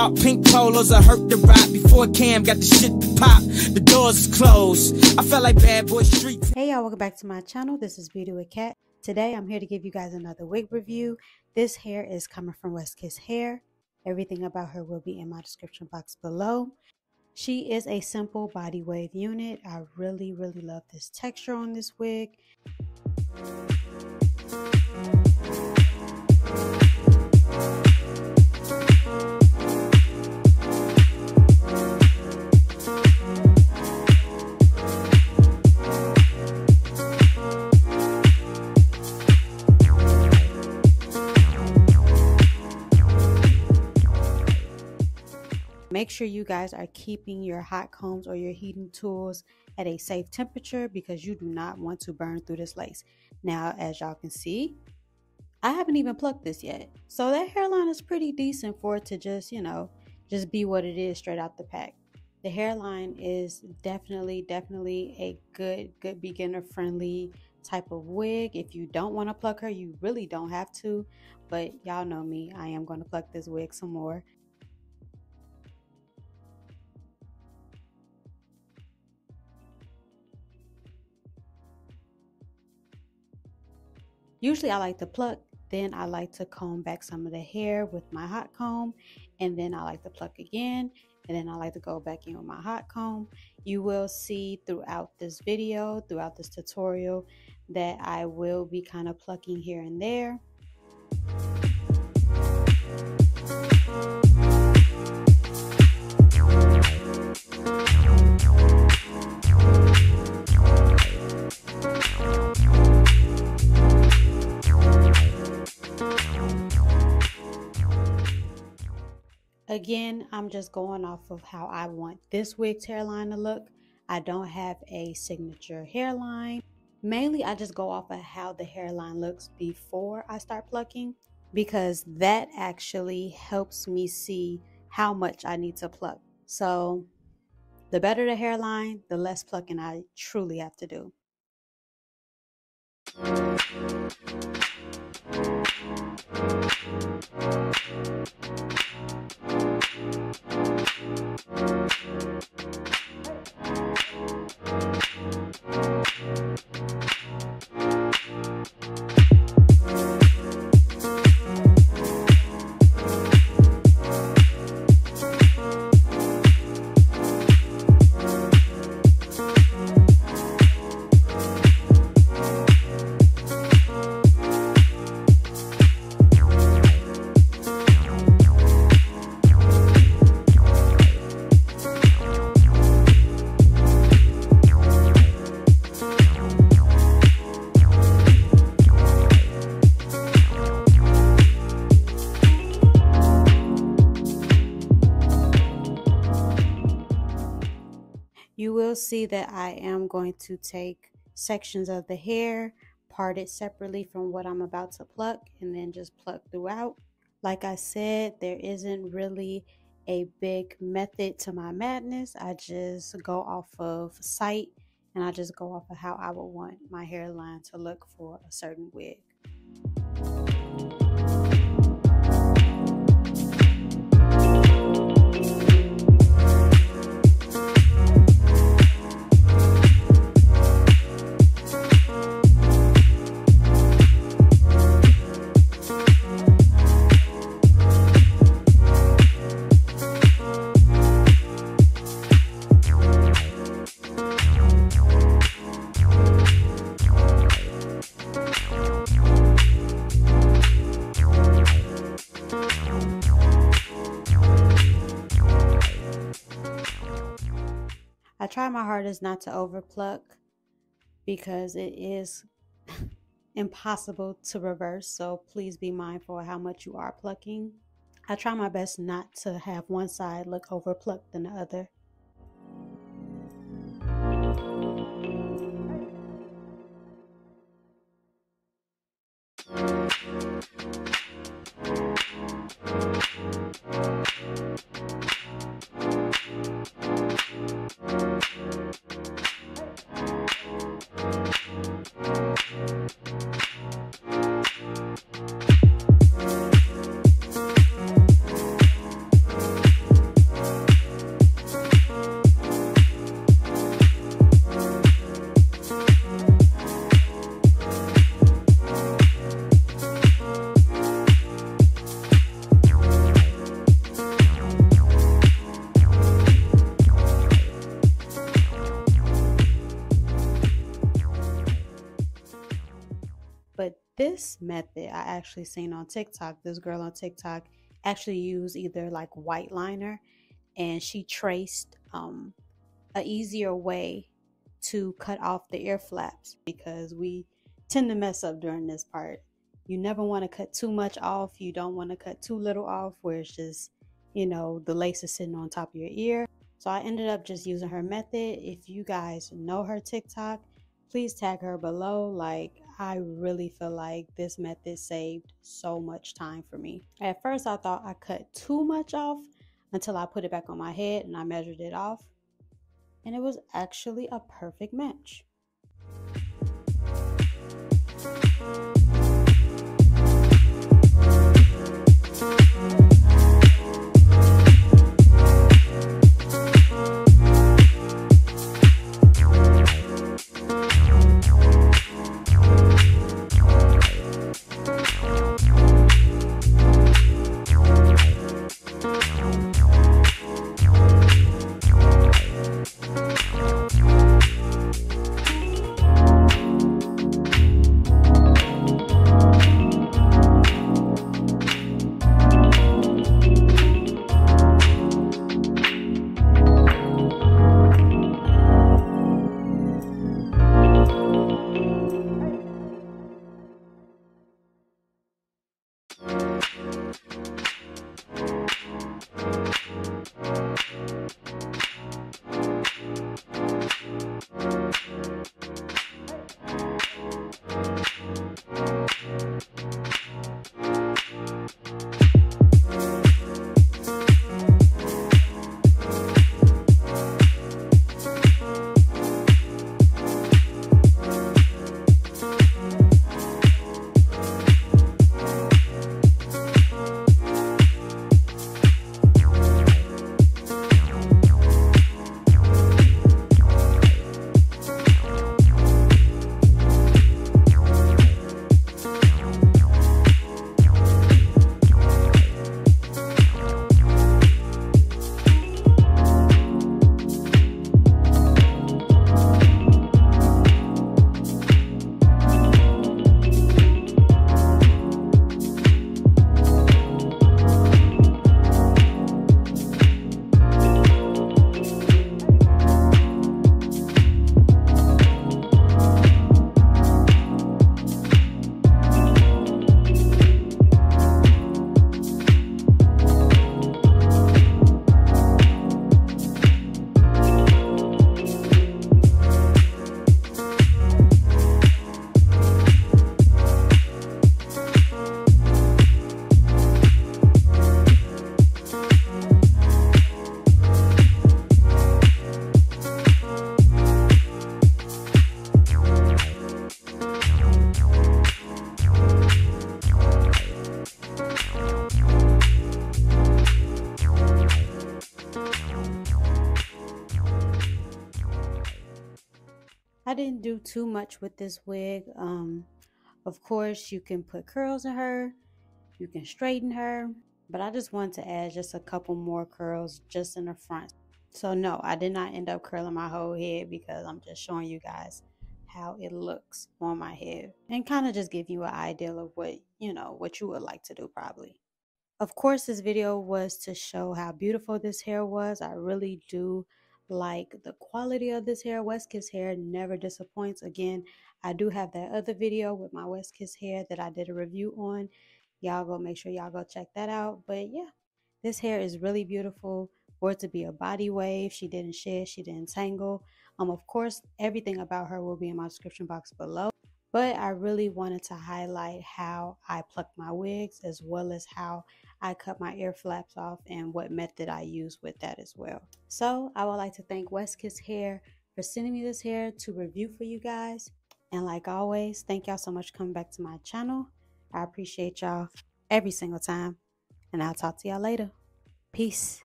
talk. Pink polos, I hurt the rock. Before Cam got the shit to pop, the doors is closed. I felt like Bad Boy Street. Hey y'all, welcome back to my channel. This is Beauty with Cat. Today I'm here to give you guys another wig review. This hair is coming from WestKiss Hair. Everything about her will be in my description box below. She is a simple body wave unit. I really love this texture on this wig. Make sure you guys are keeping your hot combs or your heating tools at a safe temperature because you do not want to burn through this lace. Now, as y'all can see, I haven't even plucked this yet. So that hairline is pretty decent for it to just, just be what it is straight out the pack. The hairline is definitely a good beginner friendly type of wig. If you don't want to pluck her, you really don't have to. But y'all know me, I am going to pluck this wig some more. Usually I like to pluck, then I like to comb back some of the hair with my hot comb, and then I like to pluck again, and then I like to go back in with my hot comb. You will see throughout this video, throughout this tutorial, that I will be kind of plucking here and there. Again, I'm just going off of how I want this wig's hairline to look. I don't have a signature hairline. Mainly, I just go off of how the hairline looks before I start plucking, because that actually helps me see how much I need to pluck. So the better the hairline, the less plucking I truly have to do. You will see that I am going to take sections of the hair, part it separately from what I'm about to pluck, and then just pluck throughout. Like I said, there isn't really a big method to my madness. I just go off of sight, and I just go off of how I would want my hairline to look for a certain wig. I try my hardest not to overpluck because it is impossible to reverse, so please be mindful of how much you are plucking. I try my best not to have one side look overplucked than the other. this method I actually seen on TikTok. This girl on TikTok actually used either like white liner, and she traced a easier way to cut off the ear flaps, because we tend to mess up during this part. You never want to cut too much off. You don't want to cut too little off where it's just, you know, the lace is sitting on top of your ear. So I ended up just using her method. If you guys know her TikTok, please tag her below. Like, I really feel like this method saved so much time for me. At first I thought I cut too much off until I put it back on my head and I measured it off, and it was actually a perfect match. I didn't do too much with this wig. Of course, you can put curls in her, you can straighten her, but I just wanted to add just a couple more curls just in the front. So no, I did not end up curling my whole head, because I'm just showing you guys how it looks on my head and kind of just give you an idea of what, you know, what you would like to do probably. Of course, this video was to show how beautiful this hair was. I really do like the quality of this hair. WestKiss hair never disappoints. Again, I do have that other video with my WestKiss hair that I did a review on. Y'all go make sure y'all go check that out. But yeah, this hair is really beautiful. For it to be a body wave, she didn't shed, she didn't tangle. Of course, everything about her will be in my description box below. But I really wanted to highlight how I pluck my wigs, as well as how I cut my ear flaps off and what method I use with that as well. So I would like to thank WestKiss Hair for sending me this hair to review for you guys. And like always, thank y'all so much for coming back to my channel. I appreciate y'all every single time. And I'll talk to y'all later. Peace.